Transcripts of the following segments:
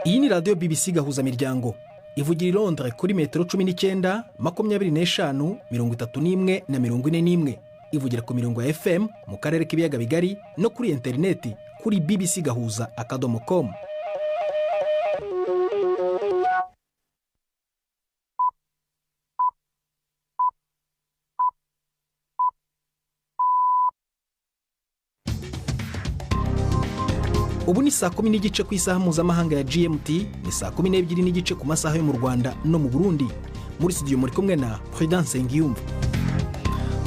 Iyi ni radiyo BBC gahuza miryango ivugira i Londres kuri metero 19, 25, 31 na 41. Ivugira ku mirongo ya FM mu karere k'ibiyaga bigari no kuri interineti kuri bbcgahuza.com. Ubu ni saa 10 n'igice ku isaha mpuzamahanga ya GMT, ni saa 12 n'igice ku masaha yo mu Rwanda no mu Burundi. Muri studio muri kumwe na Prudence Ngiyumva.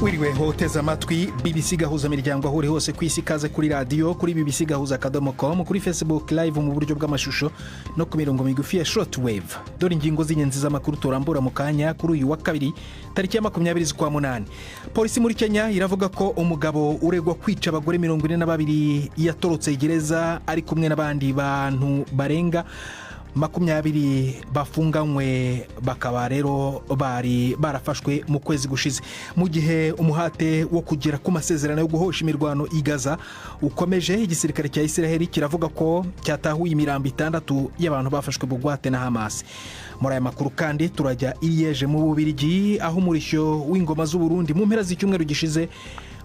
Wiriwe hoteza amatwi BBC gahuza miryango aho uri hose ku isi, kaze kuri radio kuri bbcgahuza.com, kuri Facebook live mu buryo bw'amashusho no ku mirongo migufi ya shortwave. Dore ingingo z'ingenzi z'amakuru turambura mu kanya kuri uyu wa kabiri tariki ya 20 z'ukwa munani. Polisi muri Kenya iravuga ko umugabo uregwa kwica abagore 42 yatorotse gereza ari kumwe n'abandi bantu barenga 20 bafunganywe, bakaba rero bari barafashwe mu kwezi gushize. Mu gihe umuhate wo kugera ku masezerano yo guhosha imirwano i Gaza ukomeje, igisirikare cya Israel kiravuga ko cyatahuye imirambo 6 y'abantu bafashwe bugwate na Hamas. Muri aya makuru kandi turajya i Liège mu Bubiligi, aho umurishyo w'ingoma z'u Burundi mu mpera z'icyumweru gishize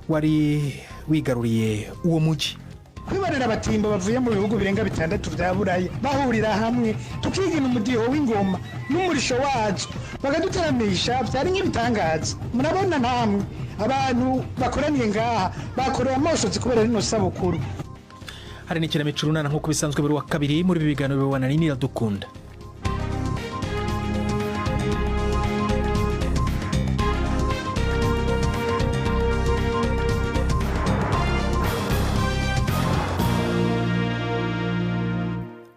wari wigaruriye uwo mujyi. Kwibarira abatimbo bavuye mu bihugu birenga 6 bya Burayi bahurira hamwe tukigina umudiho w'ingoma n'umurisho wacu bakaduteramisha, byari nk'ibitangaza. Murabona namwe abantu bakoraniye ngaha bakoreye amashozi kubera rino sabukuru. Hari n'ikinamico runana nk'uko bisanzwe buri wa kabiri muri ibi biganiro bibona n'Inira Dukunda.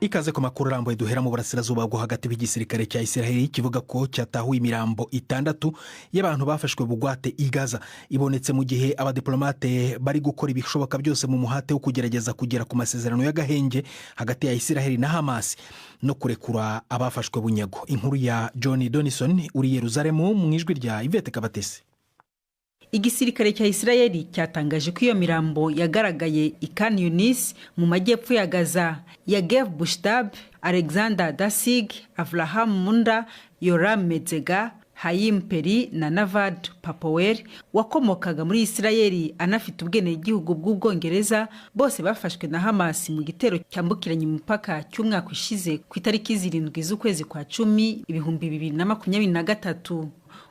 Ikaze ku makuru arambuye duhera mu burasirazuba bwo hagati bw'igisirikare cya Israel kivuga ko cyatahuye imirambo 6 y'abantu bafashwe bugwate i Gaza. Ibonetse mu gihe abadiplomate bari gukora ibishoboka byose mu muhate wo kugerageza kugera ku masezerano y'agahenge hagati ya Israel na Hamas no kurekura abafashwe bunyago. Inkuru ya John Donison uri Yerusalemu mu ijwi rya Yvette Kabatesi. Igisirikare cya Israeli cyatangaje ko iyo mirambo yagaragaye i Khan Yunis mu majyepfo ya Gaza. Yagev Bushtab, Alexander Dasig, Avraham Munda, Yoram Medzega, Hayim Peri na Navad Papower wakomokaga muri Israeli anafite ubwenegihugu bw'Ubwongereza, bose bafashwe na Hamas mu gitero cyambukiranye umupaka cy'umwaka ushize ku itariki 7 z'ukwezi kwa 10 2023.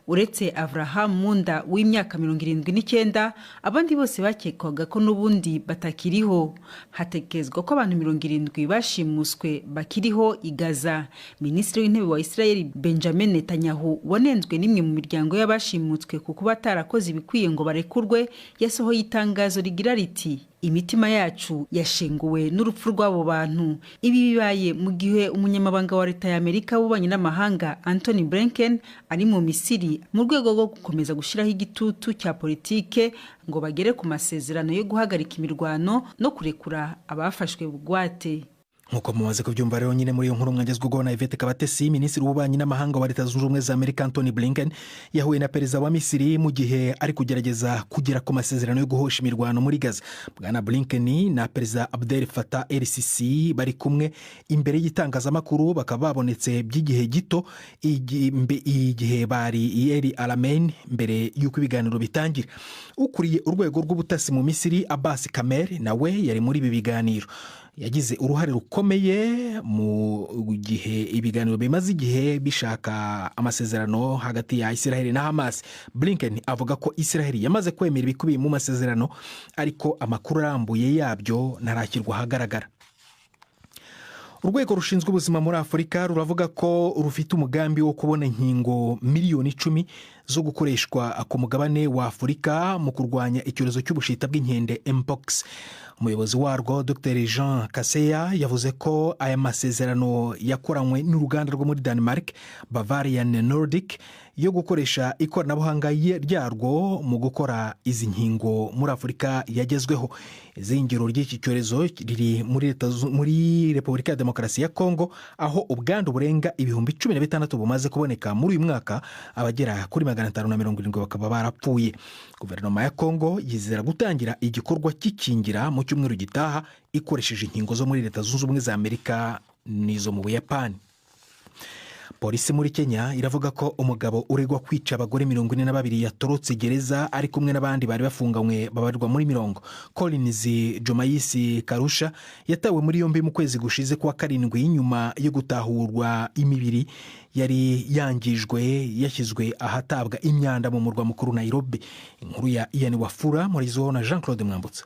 Uretse Avraham Munda w'imyaka 79, abandi bose bakekwaga ko n'ubundi batakiriho. Hatekezwa ko abantu 70 bashimuswe bakiriho i Gaza. Minisitiri w'intebe wa Israel Benjamin Netanyahu wanenzwe n'imwe mu miryango y'abashimutswe kuko batarakoze ibikwiye ngo barekurwe, yasohoye itangazo rigira riti imitima yacu yashenguwe n'urupfu rw'abo bantu. Ibi bibaye mu gihe umunyamabanga wa leta ya Amerika w'ububanyi n'amahanga Anthony Blinken ari mu Misiri mu rwego rwo gukomeza gushyiraho igitutu cya politike ngo bagere ku masezerano yo guhagarika imirwano no kurekura abafashwe bugwate. Nkuko mumaze kubyumva rero nyine muri iyo nkuru mwagezweho na Yvette Kabatesi, minisitiri w'ububanyi n'amahanga wa Leta Zunze Ubumwe za Amerika Anthony Blinken yahuye na perezida wa Misiri mu gihe ari kugerageza kugera ku masezerano yo guhosha imirwano muri Gaza. Bwana Blinken na perezida Abdel Fattah el-Sisi bari kumwe imbere y'itangazamakuru, bakaba babonetse by'igihe gito igihe bari i El Alamein mbere y'uko ibiganiro bitangira. Ukuriye urwego rw'ubutasi mu Misiri Abbas Kamel nawe yari muri ibi biganiro. Yagize uruhare rukomeye mu gihe ibiganiro bimaze igihe bishaka amasezerano hagati ya Israel na Hamas. Blinken avuga ko Israel yamaze kwemera ibikubiye mu masezerano, ariko amakuru arambuye yabyo ntarakirwa ahagaragara. Urwego rushinzwe ubuzima muri Afurika ruravuga ko rufite umugambi wo kubona inkingo miliyoni 10 zo gukoreshwa ku mugabane wa Afurika mu kurwanya icyorezo cy'ubushita bw'inkende Mpox. Umuyobozi warwo Dr Jean Kaseya yavuze ko aya masezerano yakoranywe n'uruganda rwo muri Denmark Bavarian Nordic yo gukoresha ikoranabuhanga ryarwo mu gukora izi nkingo muri Afurika yagezweho. Izingiro ry'iki cyorezo riri muri Repubulika ya Demokarasi ya Kongo, aho ubwandu burenga 16,000 bumaze kuboneka muri uyu mwaka, abagera kuri 570 bakaba barapfuye. Guverinoma ya Kongo yizera gutangira igikorwa cy'ikingira mu cyumweru gitaha ikoresheje inkingo zo muri Leta Zunze Ubumwe za Amerika n'izo mu Buyapani. Polisi muri Kenya iravuga ko umugabo uregwa kwica abagore 42 yatorotse gereza ari kumwe n'abandi bari bafunganywe babarirwa muri 70. Collins Jomaisi Karusha yatawe muri yombi mu kwezi gushize kwa 7 nyuma yo gutahurwa imibiri yari yangijwe yashyizwe ahatabwa imyanda mu murwa mukuru Nairobi. Inkuru ya Ian Wafura muri zo na Jean-Claude Mwambutsa.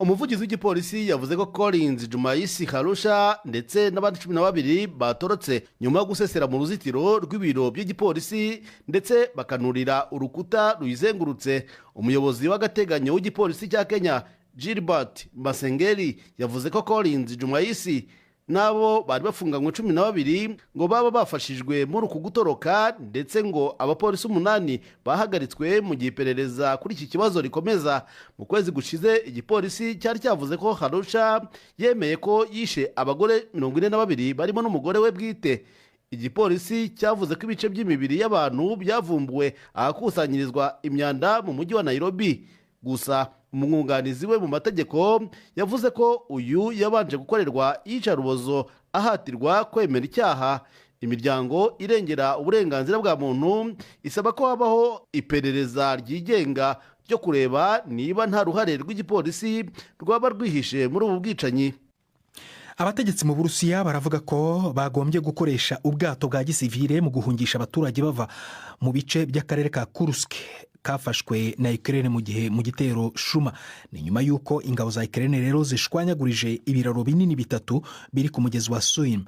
Umuvugizi w'igipolisi yavuze ko Collins Jumaisi Karusha ndetse n'abandi 12 batorotse nyuma yo gusesera mu ruzitiro rw'ibiro by'igipolisi ndetse bakanurira urukuta ruyizengurutse. Umuyobozi w'agateganyo w'igipolisi cya Kenya Gilbert Masengeri yavuze ko Collins Jumaisi nabo bari bafunganywe 12 ngo baba bafashijwe muri uku gutoroka, ndetse ngo abapolisi 8 bahagaritswe mu gihe iperereza kuri iki kibazo rikomeza. Mu kwezi gushize igipolisi cyari cyavuze ko Karusha yemeye ko yishe abagore 42 barimo n'umugore we bwite. Igipolisi cyavuze ko ibice by'imibiri y'abantu byavumbuwe ahakusanyirizwa imyanda mu mujyi wa Nairobi. Gusa umwunganizi we mu mategeko yavuze ko uyu yabanje gukorerwa iyicarubozo ahatirwa kwemera icyaha. Imiryango irengera uburenganzira bwa muntu isaba ko habaho iperereza ryigenga ryo kureba niba nta ruhare rw'igipolisi rwaba rwihishe muri ubu bwicanyi. Abategetsi mu Burusiya baravuga ko bagombye gukoresha ubwato bwa gisivile mu guhungisha abaturage bava mu bice by'akarere ka Kursk kafashwe na Ukraine mu gihe mu gitero Shuma. Ni nyuma yuko ingabo za Ukraine rero zishwanyagurije ibiraro binini 3 biri ku mugezi wa Suim.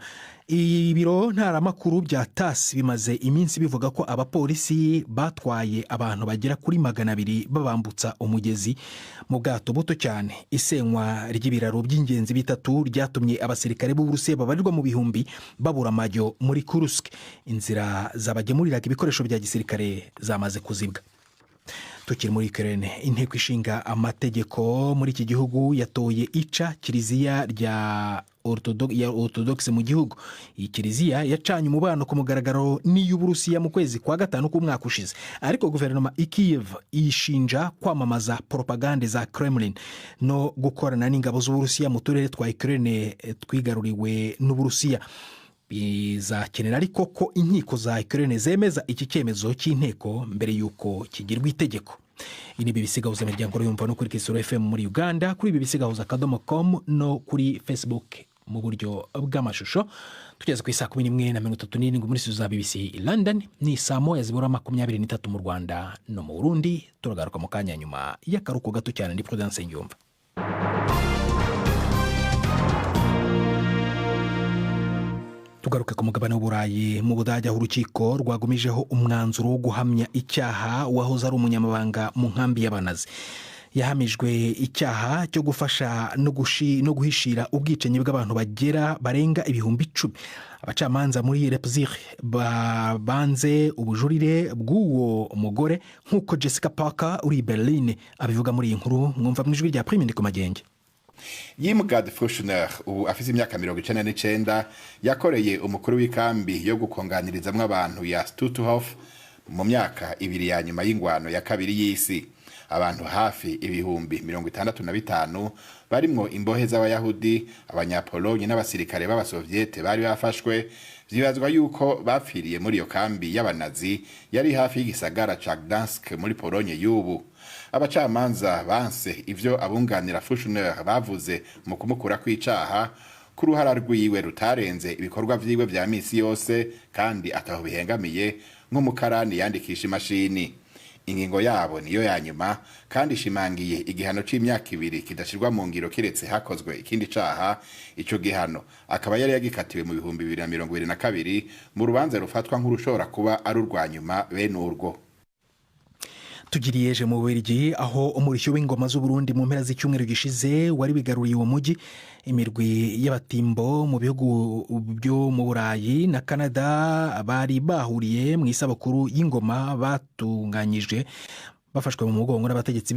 Ibiro ntaramakuru bya TASS bimaze iminsi bivuga ko abapolisi batwaye abantu bagera kuri 200 babambutsa umugezi mu bwato buto cyane. Isenywa ry'ibiraro by'ingenzi 3 ryatumye abasirikare b'Uburusiya babarirwa mu bihumbi babura amajyo muri Kursk. Inzira zabagemuriraga ibikoresho bya gisirikare zamaze kuzibwa. Tukiri muri Ukraine, inteko ishinga amategeko muri iki gihugu yatoye ica kiliziya rya Orthodox mu gihugu. Iyi kiliziya yacanye umubano ku mugaragaro n'iy'Uburusiya mu kwezi kwa 5 k'umwaka ushize, ariko guverinoma i Kiev ishinja kwamamaza propagande za Kremlin no gukorana n'ingabo z'Uburusiya mu turere twa Ukraine twigaruriwe n'Uburusiya. Bizakenera ariko ko inkiko za Ukraine zemeza iki cyemezo cy'inteko mbere yuko kigirwa itegeko. Ini bibisigahuza imiryango yumva no kuri Kisoro FM muri Uganda, kuri bibisigahuza.com no kuri Facebook mu buryo bw'amashusho. Tugeze ku 11:37 muri studio za BBC i London, ni saa 1:23 mu Rwanda no mu Burundi. Turagaruka mu kanya nyuma y'akaruko gato cyane. Ndi Prudence Nyumva. Tugaruke ku mugabane w'Uburayi. Mu Budage urukiko rwagumijeho umwanzuro wo guhamya icyaha wahoze ari umunyamabanga mu nkambi y'Abanazi. Yahamijwe icyaha cyo gufasha no guhishira ubwicanyi bw'abantu barenga 10,000. Abacamanza muri Leipzig banze ubujurire bw'uwo mugore nk'uko Jessica Parker uri Berlin abivuga muri iyi nkuru. Mwumva mu ijwi rya Prime Ndiko Magenge. Yimgard Fushner ubu afise imyaka 99 yakoreye umukuru w'ikambi yo gukonganirizamwe abantu ya Stutthof mu myaka 2 ya nyuma y'ingwano ya kabiri y'isi. Abantu hafi ibihumbi 65 barimwo imbohe z'abayahudi, abanyapolonye n'abasirikare b'abasoviete bari bafashwe. Vyibazwa yuko bapfiriye muri iyo kambi y'Abanazi yari hafi y'igisagara ca Gdansk muri Polonye y'ubu. Abacamanza banse ivyo abunganira Fushner bavuze mu kumukura kw'icaha ku ruhara rwiwe rutarenze ibikorwa vyiwe vya misi yose kandi ataho bihengamiye nk'umukarani yandikisha imashini. Ingingo yabo niyo ya nyuma kandi ishimangiye igihano c'imyaka 2 kidashirwa mu ngiro kiretse hakozwe ikindi caha. Ico gihano akaba yari yagikatiwe mu 2022 mu rubanza rufatwa nk'urushobora kuba ari urwanyuma bene urwo. Tugiriyeje mu Bubiligi aho umurishyo w'ingoma z'u Burundi mu mpera z'icyumweru gishize wari bigaruriye uwo mujyi. Imirwi y'abatimbo mu bihugu byo mu Burayi na Canada bari bahuriye mu isabukuru y'ingoma batunganyije bafashwe mu mugongo n'abategetsi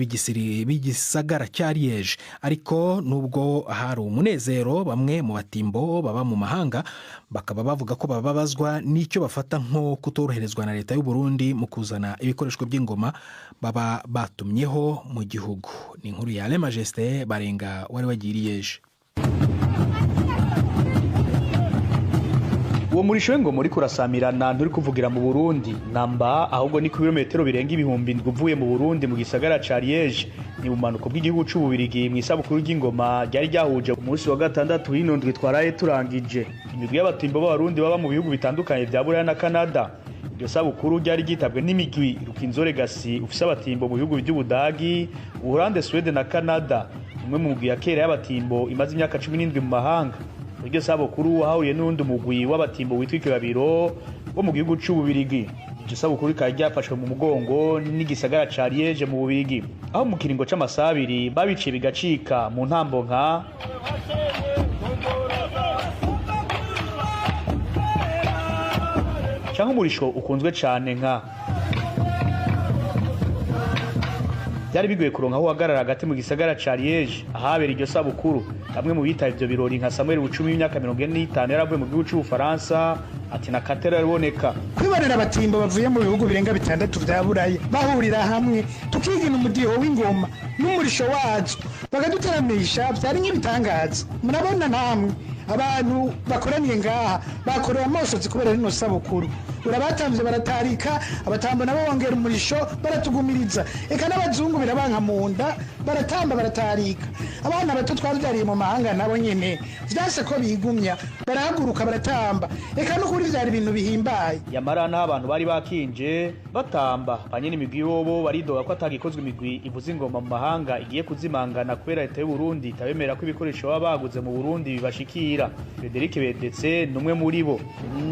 b'igisagara cya Liège. Ariko nubwo hari umunezero, bamwe mu batimbo baba mu mahanga bakaba bavuga ko bababazwa n'icyo bafata nko kutoroherezwa na leta y'u Burundi mu kuzana ibikoresho by'ingoma baba batumyeho mu gihugu. Ni inkuru ya Le Majesté Barenga wari wagiye Liège. uwo murisho w'ingoma uri kurasamirana nturi kuvugira mu Burundi namba ahubwo ni ku birometero birenga ibihumbi ndwi uvuye mu Burundi mu gisagara ca Liège ni bumanuko bw'igihugu c'Ububirigi mu isabukuru ry'ingoma ryari ryahuje ku munsi wa gatandatu w'inondwi twaraye turangije imigwi y'abatimbo b'abarundi baba mu bihugu bitandukanye vya Buraya na Canada. Iryo sabukuru ryari ryitabwe n'imigwi Rukinzo Legacy ufise abatimbo mu bihugu by'Ubudagi, Uholande, Sweden na Canada, umwe mu mugwi ya kera y'abatimbo imaze imyaka 17 mu mahanga. Iryo sabukuru wahuye n'undi mugwi w'abatimbo witwa Ikibabiro wo mu gihugu c'Ububirigi. Iryo sabukuru ikaba ryafashwe mu mugongo n'igisagara ca Liège mu Bubirigi, aho mu kiringo c'amasaha 2 babiciye bigacika mu ntambo nka canke umurisho ukunzwe cane nka byari bigoye kuronka aho uhagarara hagati mu gisagara ca Liège ahabera iryo sabukuru. Bamwe mu bitavye ivyo birori nka Samuel Bucumi w'imyaka 45 yaravuye mu gihugu c'Ubufaransa ati na katera riboneka kwibonera abatimbo bavuye mu bihugu birenga 6 vya Buraya bahurira hamwe tukigina umudiho w'ingoma n'umurisho wacu bagaduteramisha byari nk'ibitangaza. Murabona namwe abantu bakoraniye ngaha bakorera amosozi kubera rino sabukuru, urabatamvye baratarika, abatambo nabo bongera umurisho baratugumiriza, eka n'abazungu birabanka munda baratamba baratarika. Abana bato twavyariye mu mahanga nabo nyene vyase ko bigumya barahaguruka baratamba, eka no kuri vyari ibintu bihimbaye. Yamara naho abantu bari bakinje batamba banyene imigwi bobo baridoga ko atagikozwe imigwi ivuza ingoma mu mahanga igiye kuzimangana kubera leta y'u Burundi itabemera ko ibikoresho baba baguze mu Burundi bibashikira. Frederic Bedetse numwe muri bo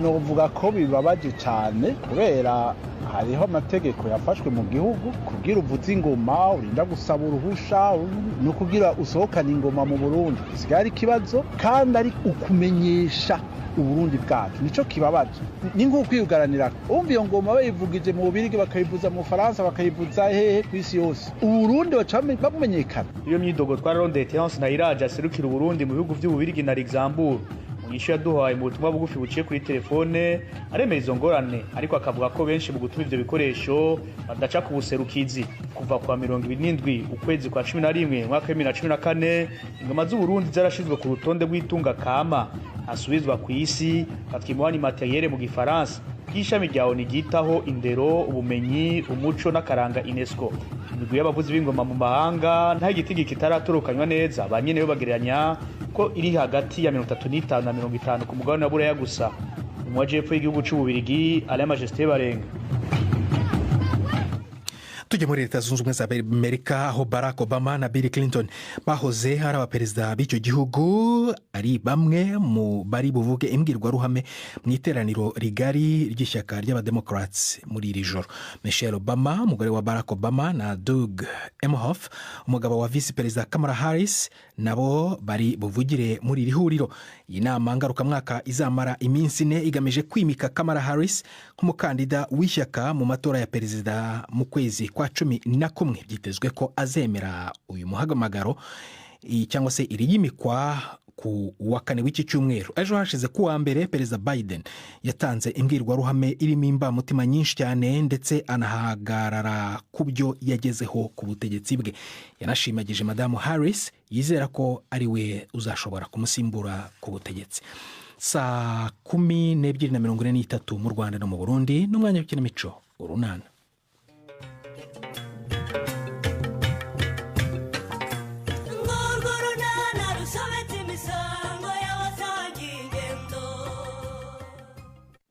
novuga ko bibabaje cyane kubera hariho amategeko yafashwe mu gihugu kugira uvuze ingoma urinda gusaba uruhusha no kugira usohokana ingoma mu Burundi. Sigari kibazo kandi ari ukumenyesha Uburundi bwacu nico kibabaje. Ni nko kwiyugaranira umva iyo ngoma bayivugije mu Bubirigi bakayivuza mu Faransa bakayivuza hehe kwisi yose Uburundi bamumenyekana. Iyo myidogo twararondeye Terence Nahiraje aserukira Uburundi mu bihugu by'Ububirigi na Luxembourg. Munyishu yaduhaye mu butumwa bugufi buciye kuri telefone aremera izo ngorane, ariko akavuga ko benshi mu gutuma ivyo bikoresho badaca ku buserukizi. Kuva kwa 27 ukwezi kwa 11 mwaka 2014 ingoma z'u Burundi zarashizwe ku rutonde rw'itunga kama asubizwa ku isi patrimoine matériel mu Gifaransa bw'ishami rya ONU ryitaho indero, ubumenyi, umuco n'akaranga UNESCO. Imigwi y'abavuzi b'ingoma mu mahanga nta gitigi kitaratorokanywa neza, banyene yo bagereranya ko iri hagati ya 35 na 50 ku mugabane wa Buraya gusa. Mu majepfo y'igihugu c'Ububirigi Alain Majesté Barenga. Tujye muri Leta Zunze Ubumwe za Amerika aho Barack Obama na Bill Clinton bahoze ari abaperezida b'icyo gihugu ari bamwe mu bari buvuge imbwirwaruhame mu iteraniro rigari ry'ishyaka ry'abademocrats muri iri joro. Michelle Obama umugore wa Barack Obama na Doug Emhoff umugabo wa visi perezida Kamala Harris nabo bari buvugire muri iri huriro. Iyi nama ngarukamwaka izamara iminsi 4 igamije kwimika Kamala Harris nk'umukandida w'ishyaka mu matora ya perezida mu kwezi kwa 11. Byitezwe ko azemera uyu muhamagaro cyangwa se iri yimikwa ku wa 4 w'iki cyumweru. Ejo hashize ku wa mbere perezida Biden yatanze imbwirwaruhame irimo imbamutima nyinshi cyane ndetse anahagarara ku byo yagezeho ku butegetsi bwe. Yanashimagije madamu Harris yizera ko ari we uzashobora kumusimbura ku butegetsi. Saa 12:43 mu Rwanda no mu Burundi n'umwanya w'ikinamico urunana.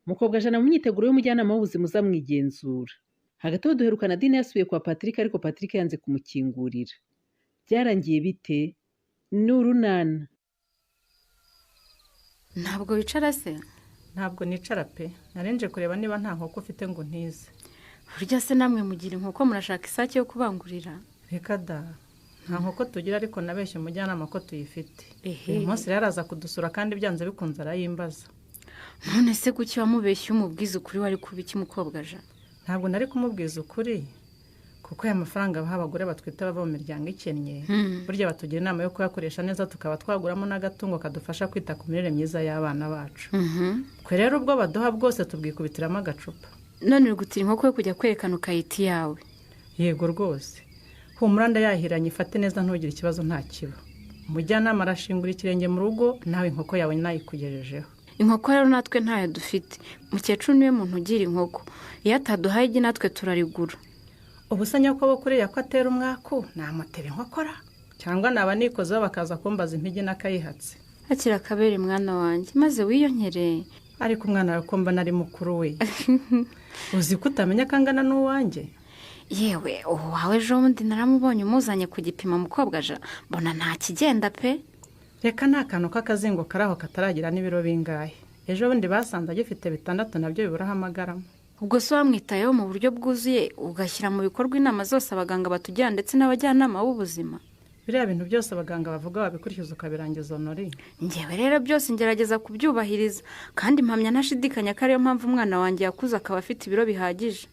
Mukobwa jana mu myiteguro y'umujyanama w'ubuzima uzamwigenzura. Hagati aho duherukana Dine yasubiye kwa Patrick ariko Patrick yanze kumukingurira. Byarangiye bite? N'urunana. Ntabwo wicara se? Ntabwo nicara pe. Narenje kureba niba nta nkoko ufite ngo ntize. Burya se namwe mugira inkoko murashaka isake yo kubangurira? Reka da. Nta nkoko tugira ariko nabeshye umujyanama ko tuyifite. Uyu munsi yaraza kudusura kandi byanze bikunze arayimbaza. None se kuki wamubeshye umubwiza ukuri wari kubiki mukobwa jana? Ntabwo nari kumubwiza ukuri kuko aya mafaranga baha abagore batwita bava mu miryango ikennye burya batugira inama yo kuyakoresha neza tukaba twaguramo n'agatungo kadufasha kwita ku mirire myiza y'abana bacu. Kwe rero ubwo baduha bwose tubwikubitiramo agacupa. None uri gutira inkoko yo kujya kwerekana ukayiti yawe? Yego rwose. Humura ndayahiranye ifate neza ntugire ikibazo nta kiba. Umujyanama arashingura ikirenge mu rugo nawe inkoko yawe nayikugejejeho. inkoko rero natwe ntayo dufite. Mukecuru niwe muntu ugira inkoko, iyo ataduhaye igi natwe turarigura. Ubusa nyoko bo kuriya ko atera umwaku namutera inkokora cyangwa naba nikozeho bakaza kumbaza impigi n'akayihatse. Akira akabere mwana wanjye maze wiyonkereye. Ariko umwana wawe ko mbona ari mukuru we. Uzi ko utamenya kangana n'uwanjye? Yewe uwawe ejo bundi naramubonye umuzanye ku gipima mukobwa ja mbona nta kigenda pe. Reka nta kantu k'akazingo karaho kataragira n'ibiro bingahe. Ejo bundi basanze agifite 6 nabyo biburaho amagarama. Ubwo so wamwitayeho mu buryo bwuzuye ugashyira mu bikorwa inama zose abaganga batugira ndetse n'abajyanama b'ubuzima. Biriya bintu byose abaganga bavuga babikurikiza ukabirangiza Honori. Njyewe rero byose ngerageza kubyubahiriza kandi mpamya ntashidikanya ko ariyo mpamvu umwana wanjye yakuze akaba afite ibiro bihagije.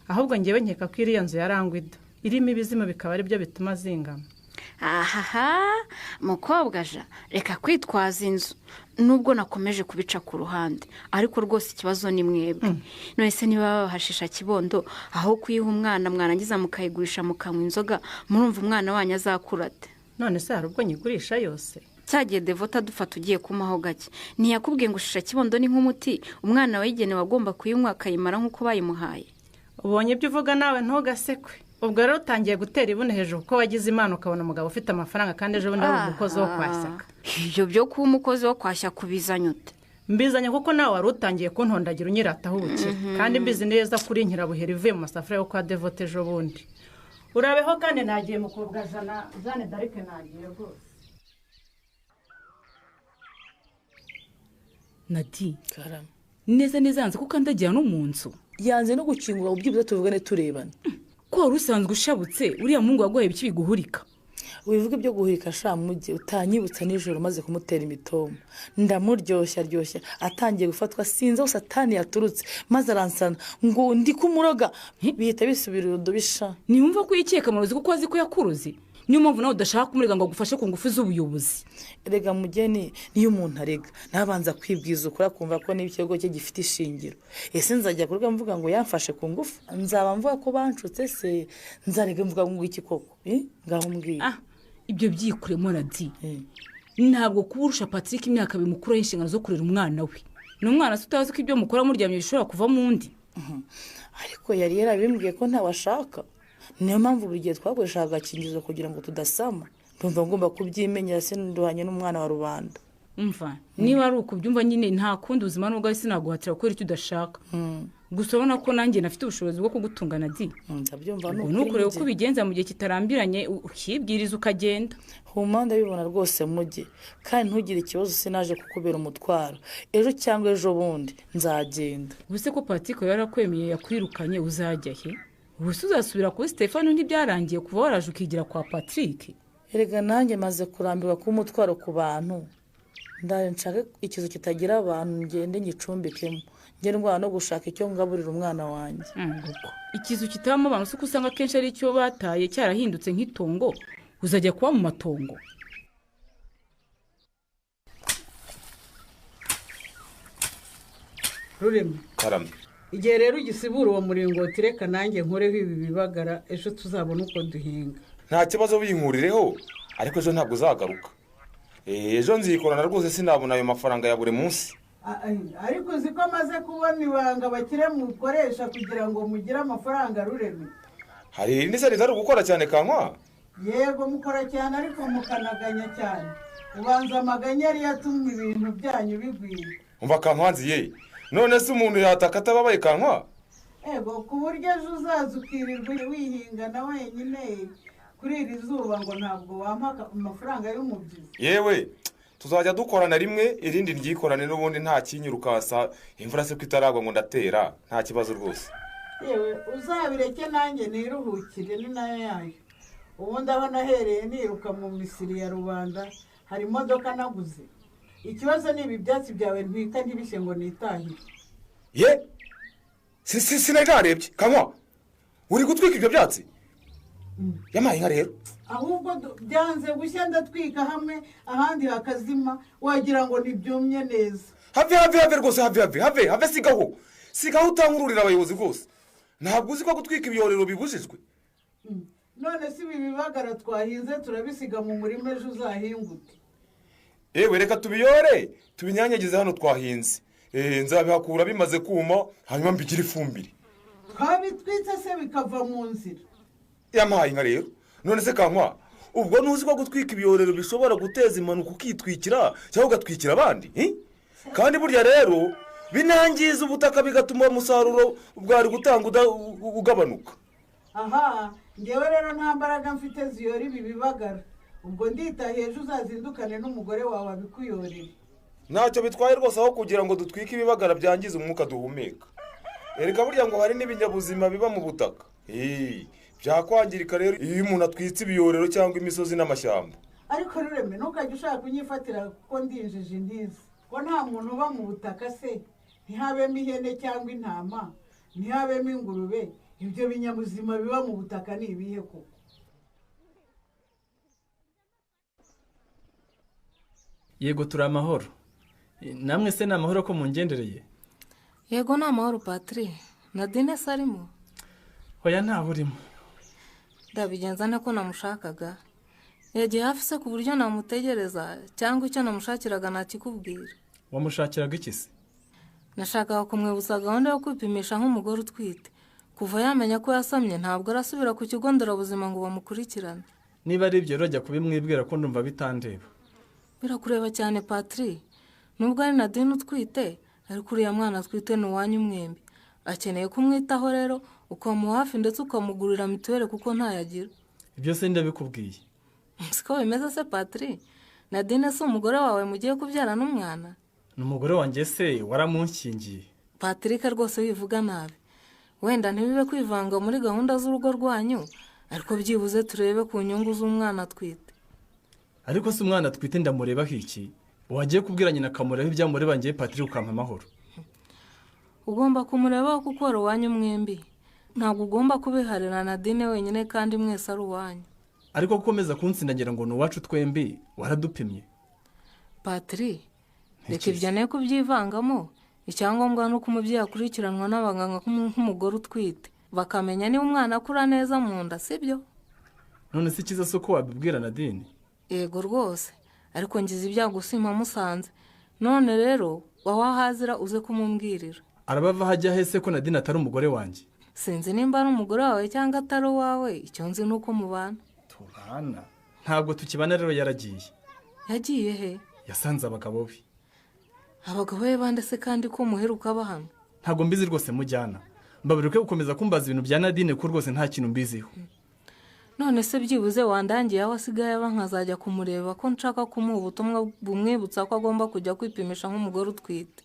Ahubwo njyewe nkeka ko iriya nzu yarangwida irimo ibizima bikaba ari byo bituma zingama. Ahaha mukobwa ja reka kwitwaza inzu nubwo nakomeje kubica ku ruhande ariko rwose ikibazo ni mwebwe. None se niba bahashisha kibondo aho kuyiha umwana mwarangiza mukayigurisha mukanywa inzoga murumva umwana wanyu azakurate. None se hari ubwo nyigurisha yose? Cyagiye Devota dufata ugiye kumaho gake ntiyakubwiye ngo shisha kibondo ni nk'umuti umwana wayigenewe agomba kuyinywa akayimara nk'uko bayimuhaye. Ubonye ibyo uvuga nawe ntugasekwe. Ubwo rero utangiye gutera ibune hejuru ko wagize imana ukabona umugabo ufite amafaranga kandi ejo bundi ari umukozi wo kwashyaka. Ibyo byo kuba umukozi wo kwashya kubizanye ute? Mbizanye kuko nawe wari utangiye kuntondagira unyirataho ubukire kandi mbizi neza kuri nkirabuhera ivuye mu masafuriya yo kwa Devota ejo bundi. Urabeho kandi nagiye mukobwa jana Jeanne d'Arc nagiye rwose. Nadi karama neza neza kuko andagira no mu nzu yanze no gukingura ubyibuze tuvugane turebana. Ko wari usanzwe ushabutse uriya mungu waguhaye ibiki biguhurika? Wivuga ibyo guhurika sha mujye utanyibutsa nijoro maze kumutera imitomo ndamuryoshya atangiye gufatwa sinze aho satani yaturutse maze aransana ngo ndi kumuroga bihita bisubira udubisha. Niyumva ko yikeka amarozi kuko azi ko yakuroze niyo mpamvu nawe udashaka kumurega ngo agufashe ku ngufu z'ubuyobozi. Erega mugeni niyo umuntu arega nabanza kwibwiza ukora kumva ko n'ibikego cye gifite ishingiro. Ese nzajya kuruga mvuga ngo yamfashe ku ngufu nzaba mvuga ko banshutse se nzarega mvuga ngo iki koko ngaho mbwira. Ibyo byikuremo Nadi. Ntabwo kuburusha Patrick imyaka bimukura y'inshingano zo kurera umwana we. Ni umwana utazi ko ibyo mukora muryamye bishobora kuva mu ndi. Ariko yari yarabimbwiye ko ntawashaka. Niyo mpamvu buri gihe twakoresha agakingizo kugira ngo tudasama. Ndumva ngomba kubyimenyera se nduhanye n'umwana wa rubanda. Umva niba ari ukubyumva nyine nta kundi ubuzima n'ubwo isi naguhatira gukora icyo udashaka. Gusa ubona ko nanjye nafite ubushobozi bwo kugutunga Nadi. Ndabyumva nukure uko bigenza mu gihe kitarambiranye ukibwiriza ukagenda. Huma ndabibona rwose mujye kandi ntugire ikibazo sinaje kukubera umutwaro ejo cyangwa ejo bundi nzagenda. Ubuse ko Patrick yarakwemeye yakwirukanye uzajya he? Ubuse uzasubira kuri Stefano ntibyarangiye kuva waraje ukigira kwa Patrick? Erega nanjye maze kurambirwa ku mutwaro ku bantu. Ndare nshaka ikizo kitagira abantu ngende ngicumbikemo. Ngere ngwana no gushaka icyo ngaburira umwana wanjye. Ikizo kitamo abantu suko usanga kenshi ari cyo bataye cyarahindutse nk'itongo uzajya kuba mu matongo. Rurema karame igihe rero ugisibura uwo muringoti reka nanjye nkoreho ibi bibagara ejo tuzabona uko duhinga. Nta kibazo binkurireho ariko ejo ntabwo uzagaruka. Ejo nzikorana rwose sinabona ayo mafaranga ya buri munsi. Ariko uzi ko amaze kubona ibanga bakire mukoresha kugira ngo mugire amafaranga Rurema. Hari irindi se ritari gukora cyane kankwa? Yego mukora cyane ariko mukanaganya cyane. Ubanza amaganya ari yatumye ibintu byanyu bigwira. Umva kankwanzi ye. None se umuntu yataka atababaye kankwa? Ego ku buryo ejo uzaza ukirirwa wihinga na wenyine kuri iri zuba ngo ntabwo wampa amafaranga y'umubyizi. Yewe tuzajya dukorana rimwe irindi ryikorane n'ubundi nta kinyirukasa imvura se kwitaragwa ngo ndatera nta kibazo rwose. Yewe uzabireke nanjye niruhukire ni nayo yayo. Ubundi aho nahereye niruka mu misiri ya rubanda hari imodoka naguze. Ikibazo ni ibi byatsi byawe ntwika ntibishe ngo nitahire. Ye sinagarebye kankwa uri gutwika ibyo byatsi? Yamaye nka rero ahubwo byanze gushya ndatwika hamwe ahandi hakazima wagira ngo nibyumye neza. Have rwose have sigaho utankururira abayobozi rwose. Ntabwo uzi ko gutwika ibyorero bibujijwe. None si ibi bibagara twahinze turabisiga mu murima ejo uzahingute. yewe reka tubiyore tubinyanyagize hano twahinze nzabihakura bimaze kuma hanyuma mbigire ifumbire. twabitwitse se bikava mu nzira. Yampaye inka rero none se Kankwa ubwo ntuzi ko gutwika ibiyorero bishobora guteza impanuka ukitwikira cyangwa ugatwikira abandi kandi burya rero binangiza ubutaka bigatuma umusaruro bwari gutanga ugabanuka. Aha ngewe rero nta mbaraga mfite ziyora ibi bibagara, ubwo nditahiye ejo uzazindukane n'umugore wawe abikuyorere. Ntacyo bitwaye rwose aho kugira ngo dutwike ibibagara byangiza umwuka duhumeka. Erega burya ngo hari n'ibinyabuzima biba mu butaka byakwangirika rero iyo umuntu atwitse ibiyorero cyangwa imisozi n'amashyamba. Ariko Rureme ntukajya ushaka kunyifatira kuko ndinjije indizi ko nta muntu uba mu butaka se, ntihabemo ihene cyangwa intama, ntihabemo ingurube, ibyo binyabuzima biba mu butaka ni ibihe koko? Yego turi amahoro. Namwe se ni amahoro ko mungendereye? Yego ni amahoro Patri. Nadine se arimo? Oya ntaho urimo. Ndabigenza nte ko namushakaga? Yagiye hafi se ku buryo namutegereza cyangwa icyo namushakiraga nakikubwira? Wamushakiraga iki se? Nashakaga kumwibutsa gahunda yo kwipimisha nk'umugore utwite. Kuva yamenya ko yasamye ntabwo arasubira ku kigo nderabuzima ngo bamukurikirane. Niba ari ibyo rero jya kubimwibwira ko ndumva bitandeba. Birakureba cyane Patri. Nubwo ari Nadine utwite ariko uriya mwana atwite ni uwanyu mwembi. Akeneye kumwitaho rero ukamuha hafi ndetse ukamugurira mituweli kuko ntayagira. Ibyo se ndabikubwiye. Siko bimeze se Patri? Nadine se umugore wawe mugiye kubyarana umwana? Ni umugore wanjye se waramunshingiye. Patrick rwose wivuga nabi. Wenda ntibibe kwivanga muri gahunda z'urugo rwanyu, ariko byibuze turebe ku nyungu z'umwana atwite. Ariko se umwana atwite ndamurebaho iki? Wagiye kubwira nyina akamureba ibyamureba ngiye Patrick ukampa amahoro. Ugomba kumurebaho kuko ari uwanyu mwembi. Ntabwo ugomba kubiharira Nadine wenyine kandi mwese ari uwanyu. Ariko gukomeza kunsindagira ngo ni uwacu twembi waradupimye. Patri, reka ibyo ne kubyivangamo. Icyangombwa nuko umubyeyi akurikiranwa n'abaganga nk'umugore utwite. Bakamenya niba umwana akura neza mu nda, sibyo? None se kiza soko wabibwira Nadine? Yego rwose. Ariko ngize ibyago simpa musanze. None rero wawahazira uze kumumbwirira. Arabava hajya hese ko Nadine atari umugore wanjye? Sinzi nimba ari umugore wawe cyangwa atari wawe, icyo nzi nuko mubana. Tubana? Ntabwo tukibana rero yaragiye. Yagiye he? Yasanze abagabo be. Abagabo be bande se kandi ko muheruka bahana? Ntabwo mbizi rwose mujyana. Mbabiruke gukomeza kumbaza ibintu bya Nadine ko rwose nta kintu mbiziho. None se byibuze wandangiye aho asigaye aba nkazajya kumureba ko nshaka kumuha ubutumwa bumwibutsa ko agomba kujya kwipimisha nk'umugore utwite.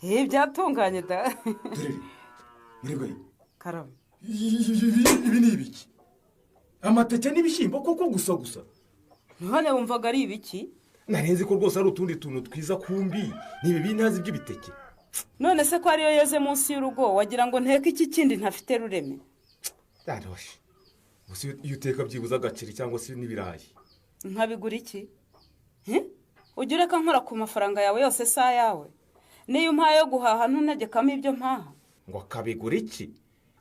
Byatunganye da. Murigoye. Karame. Ibi ni ibiki? Amateke n'ibishyimbo koko gusa. None wumvaga ari ibiki? Narenze ko rwose ari utundi tuntu twiza kumbi. Nibi bintazi by'ibiteke. None se ko ariyo yeze munsi y'urugo wagira ngo nteke iki kindi ntafite Rureme. Daroshe. Gusa iyo uteka byibuza agaciri cyangwa se n'ibirayi. Nkabigura iki? Ujya ureka nkora ku mafaranga yawe yose sa yawe. Niyo umpaye yo guhaha ntunegekamo ibyo mpaha. Ngo kabigura iki?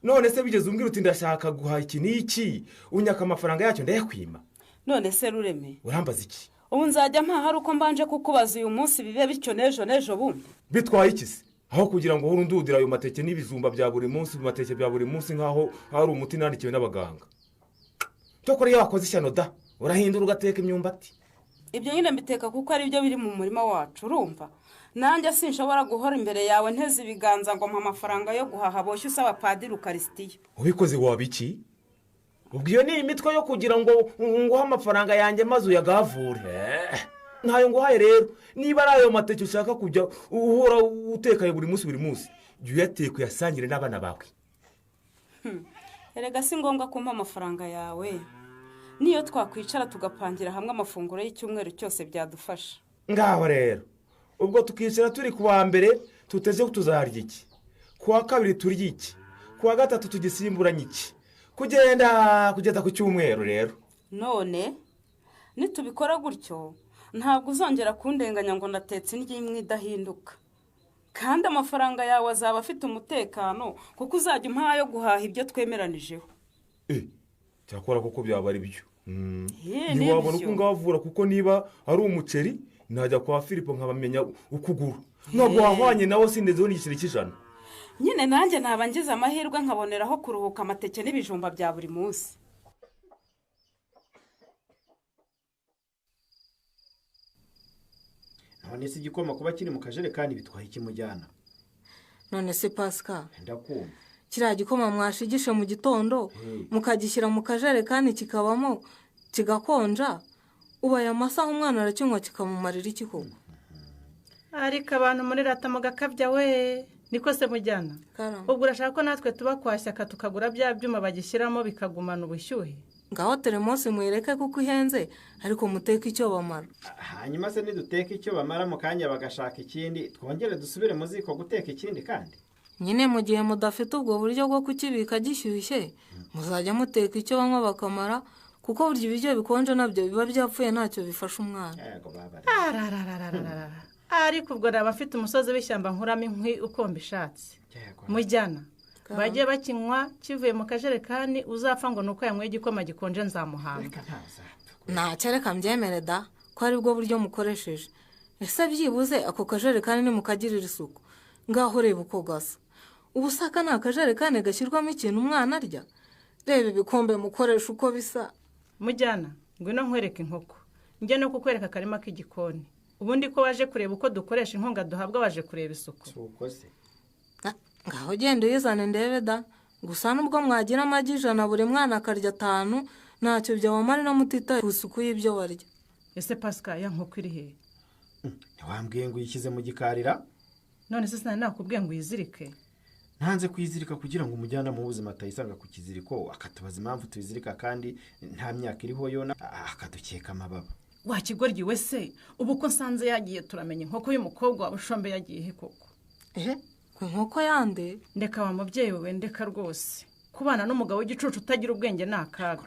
None se bigeze umbwira uti ndashaka guhaha iki n'iki? Unyaka amafaranga yacyo ndayakwima. None se Rureme. Urambaza iki? Ubu nzajya mpaha ari uko mbanje kukubaza uyu munsi bibe bityo nejo bundi. Bitwaye iki se? Aho kugira ngo uhuru ndudira ayo mateke n'ibizumba bya buri munsi, mateke bya buri munsi nkaho ari umuti nandikiwe n'abaganga. Cyokora iyo wakoze ishyano da, urahindura ugateka imyumbati. Ibyo nyine mbiteka kuko ari byo biri mu murima wacu, urumva? Nanjye sinshobora guhora imbere yawe nteze ibiganza ngo mpa amafaranga yo guhaha boshye usaba Padiri Ukarisitiya. Ubikoze wabiki? Ubwo iyo ni imitwe yo kugira ngo nguhe amafaranga yanjye maze uyagavure. Ntayo nguhaye rero, niba ari ayo mateke ushaka kujya uhora utekaye buri munsi, jya uyateka uyasangire n'abana bawe. Erega si ngombwa kumpa amafaranga yawe. Niyo twakwicara tugapangira hamwe amafunguro y'icyumweru cyose byadufasha. Ngaho rero. Ubwo tukicara turi kuwa mbere tuteze ko tuzarya iki, kuwa kabiri turya iki, kuwa gatatu tugisimburanye iki, kugeza ku cyumweru rero. None nitubikora gutyo ntabwo uzongera kundenganya ngo ndatetse indyo imwe idahinduka. kandi amafaranga yawe azaba afite umutekano kuko uzajya umpaha yo guhaha ibyo twemeranijeho. cyakora kuko byaba ari byo ntiwabona uko ngavura kuko niba ari umuceri najya kwa Filipo nkabamenya ukugura ntabwo wahwanye nawe sindezeho n'igiceri cy'ijana. nyine nanjye naba ngize amahirwe nkaboneraho kuruhuka amateke n'ibijumba bya buri munsi. none se igikoma kuba kiri mu kajerekani bitwaye ikimujyana? none se Pascal, ndakumva kiriya gikoma mwashigishe mu gitondo mukagishyira mu kajerekani kikabamo kigakonja, ubaye amasaha umwana arakinywa kikamumarira iki koko? ariko abantu muri rata mugakabya we niko se mujyana. ubwo urashaka ko natwe tuba kwa Shyaka tukagura bya byuma bagishyiramo bikagumana ubushyuhe? ngaho teremosi muyireke kuko ihenze, ariko muteke icyo bamara. hanyuma se niduteka icyo bamara mu kanya bagashaka ikindi twongere dusubire mu ziko guteka ikindi kandi? nyine mu gihe mudafite ubwo buryo bwo kukibika gishyushye muzajya muteka icyo banywa bakamara, kuko burya ibiryo bikonje nabyo biba byapfuye ntacyo bifasha umwana. ariko ubwo naba afite umusozi w'ishyamba nkuramo inkwi uko mbishatse. mujyana bagiye bakinywa kivuye mu kajerekani, uzapfa ngo ni uko yanyweye igikoma gikonje nzamuhanga. ntacyo reka mbyemere da ko ari bwo buryo mukoresheje. ese byibuze ako kajerekani nimukagirira isuku, ngaho reba uko gasa. ubusaka ni akajerekani gashyirwamo ikintu umwana arya. reba ibikombe mukoresha uko bisa. mujyana ngwino nkwereke inkoko, njye no kukwereka akarima k'igikoni. ubundi ko waje kureba uko dukoresha inkunga duhabwa waje kureba isuku. ngaho genda uyizane ndebe da. gusa nubwo mwagira amagi 100 buri mwana akarya 5, ntacyo byabamara no mutitaye ku isuku y'ibyo barya. ese Pascal, ya nkoko iri he? ntiwambwiye ngo uyishyize mu gikarira? none se sinari nakubwiye ngo uyizirike? ntanze kuyizirika kugira ngo umujyana mu buzima atayisanga ku kiziriko akatubaza impamvu tuyizirika kandi nta myaka iriho yona akadukeka amababa. wakigoryi we se, ubu ko nsanze yagiye turamenya inkoko y'umukobwa wa Bushombe yagiye he koko? ku nkoko yande? ndeka wa mubyeyi we, ndeka rwose. kubana n'umugabo w'igicucu utagira ubwenge ni akaga.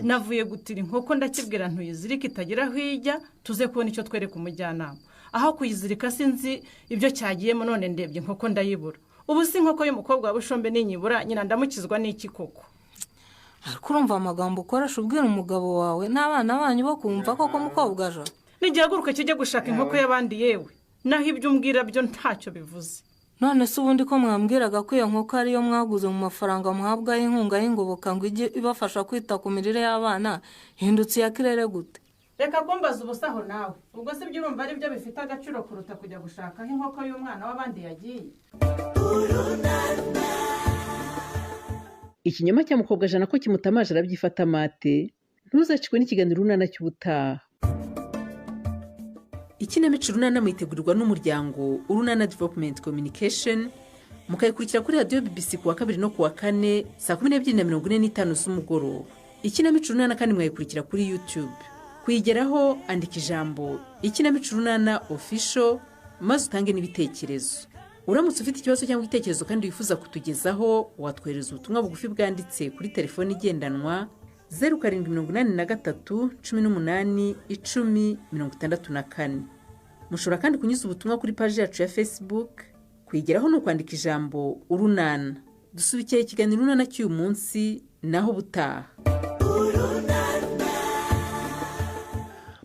navuye gutira inkoko ndakibwira ntuyizirike itagira aho ijya, tuze kubona icyo twereka umujyanama. aho kuyizirika sinzi ibyo cyagiyemo, none ndebye inkoko ndayibura. ubu si inkoko y'umukobwa wa Bushombe ninyibura nyina ndamukizwa n'iki koko? ariko urumva amagambo ukoresha ubwira umugabo wawe n'abana banyu bo kumva koko mukobwa aja? nigihaguruka kijye gushaka inkoko y'abandi yewe, naho ibyo umbwira byo ntacyo bivuze. none se ubundi ko mwambwiraga ko iyo nkoko ariyo mwaguze mu mafaranga muhabwa y'inkunga y'ingoboka ngo ijye ibafasha kwita ku mirire y'abana, hindutse iya kirere gute? reka kumbaza ubusaho nawe. ubwo se ibyo urumva ari byo bifite agaciro kuruta kujya gushaka inkoko y'umwana w'abandi yagiye? ikinyoma cya mukobwa jana ko kimutamaje arabyifata mate. ntuzacikwe n'ikiganiro urunana cy'ubutaha. ikinamico urunana mwitegurirwa n'umuryango Urunana Development Communication, mukayikurikira kuri radiyo BBC kuwa 2 no kuwa 4 saa 12:45 z'umugoroba. ikinamico urunana kandi mwayikurikira kuri YouTube. kuyigeraho andika ijambo ikinamico urunana official maze utange n'ibitekerezo. uramutse ufite ikibazo cyangwa igitekerezo kandi wifuza kutugezaho, watwohereza ubutumwa bugufi bwanditse kuri telefoni igendanwa 0783 18 10 64. mushobora kandi kunyuza ubutumwa kuri paji yacu ya Facebook. kuyigeraho ni ukwandika ijambo urunana. dusubikira ikiganiro urunana cy'uyu munsi, naho butaha.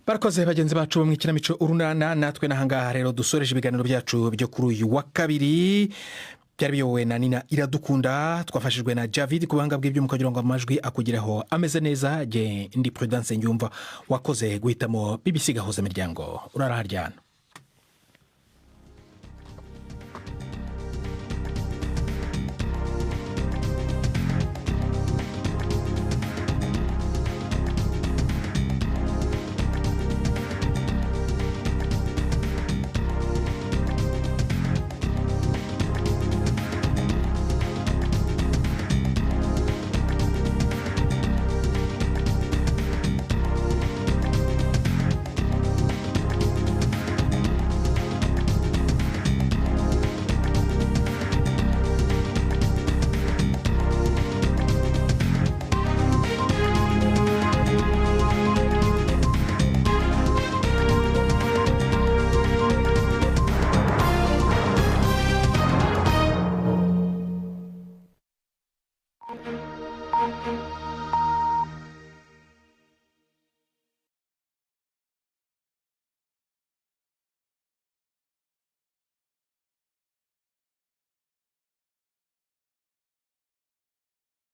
barakoze bagenzi bacu mu ikinamico urunana. natwe n'ahangaha rero dusoreje ibiganiro byacu byo kuri uyu wa kabiri. byari biyobowe na Nina Iradukunda, twafashijwe na Javid ku buhanga bw'ibyuma kugira ngo amajwi akugeraho ameze neza. ndi Prudence Nyumva wakoze guhitamo BBC Gahuza Miryango. uraraharyana.